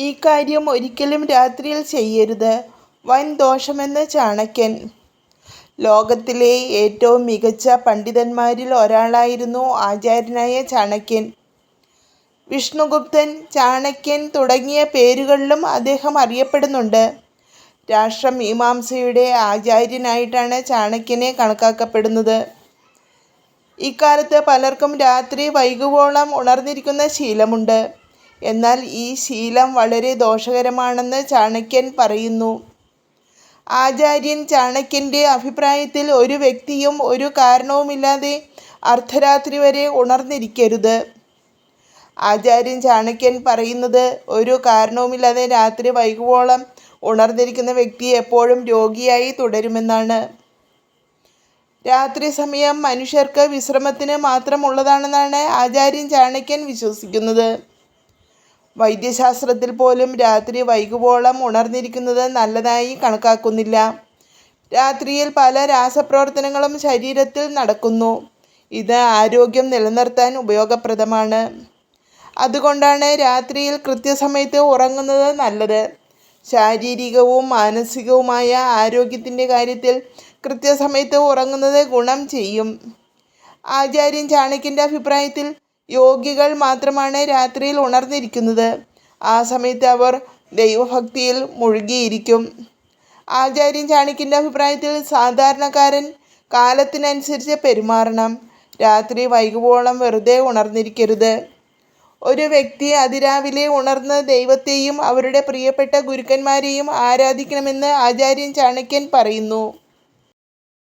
ഈ കാര്യം ഒരിക്കലും രാത്രിയിൽ ചെയ്യരുത്, വൻ ദോഷമെന്ന് ചാണക്യൻ. ലോകത്തിലെ ഏറ്റവും മികച്ച പണ്ഡിതന്മാരിൽ ഒരാളായിരുന്നു ആചാര്യനായ ചാണക്യൻ. വിഷ്ണുഗുപ്തൻ, ചാണക്യൻ തുടങ്ങിയ പേരുകളിലും അദ്ദേഹം അറിയപ്പെടുന്നുണ്ട്. രാഷ്ട്രമീമാംസയുടെ ആചാര്യനായിട്ടാണ് ചാണക്യനെ കണക്കാക്കപ്പെടുന്നത്. ഇക്കാലത്ത് പലർക്കും രാത്രി വൈകുവോളം ഉണർന്നിരിക്കുന്ന ശീലമുണ്ട്. എന്നാൽ ഈ ശീലം വളരെ ദോഷകരമാണെന്ന് ചാണക്യൻ പറയുന്നു. ആചാര്യൻ ചാണക്യൻ്റെ അഭിപ്രായത്തിൽ ഒരു വ്യക്തിയും ഒരു കാരണവുമില്ലാതെ അർദ്ധരാത്രി വരെ ഉണർന്നിരിക്കരുത്. ആചാര്യൻ ചാണക്യൻ പറയുന്നത് ഒരു കാരണവുമില്ലാതെ രാത്രി വൈകുവോളം ഉണർന്നിരിക്കുന്ന വ്യക്തി എപ്പോഴും രോഗിയായി തുടരുമെന്നാണ്. രാത്രി സമയം മനുഷ്യർക്ക് വിശ്രമത്തിന് മാത്രമുള്ളതാണെന്നാണ് ആചാര്യൻ ചാണക്യൻ വിശ്വസിക്കുന്നത്. വൈദ്യശാസ്ത്രത്തിൽ പോലും രാത്രി വൈകുവോളം ഉണർന്നിരിക്കുന്നത് നല്ലതായി കണക്കാക്കുന്നില്ല. രാത്രിയിൽ പല രാസപ്രവർത്തനങ്ങളും ശരീരത്തിൽ നടക്കുന്നു. ഇത് ആരോഗ്യം നിലനിർത്താൻ ഉപയോഗപ്രദമാണ്. അതുകൊണ്ടാണ് രാത്രിയിൽ കൃത്യസമയത്ത് ഉറങ്ങുന്നത് നല്ലത്. ശാരീരികവും മാനസികവുമായ ആരോഗ്യത്തിൻ്റെ കാര്യത്തിൽ കൃത്യസമയത്ത് ഉറങ്ങുന്നത് ഗുണം ചെയ്യും. ആചാര്യൻ ചാണക്യൻ്റെ അഭിപ്രായത്തിൽ യോഗികൾ മാത്രമാണ് രാത്രിയിൽ ഉണർന്നിരിക്കുന്നത്. ആ സമയത്ത് അവർ ദൈവഭക്തിയിൽ മുഴുകിയിരിക്കും. ആചാര്യൻ ചാണക്യൻ്റെ അഭിപ്രായത്തിൽ സാധാരണക്കാരൻ കാലത്തിനനുസരിച്ച് പെരുമാറണം. രാത്രി വൈകുവോളം വെറുതെ ഉണർന്നിരിക്കരുത്. ഒരു വ്യക്തി അതിരാവിലെ ഉണർന്ന് ദൈവത്തെയും അവരുടെ പ്രിയപ്പെട്ട ഗുരുക്കന്മാരെയും ആരാധിക്കണമെന്ന് ആചാര്യൻ ചാണക്യൻ പറയുന്നു.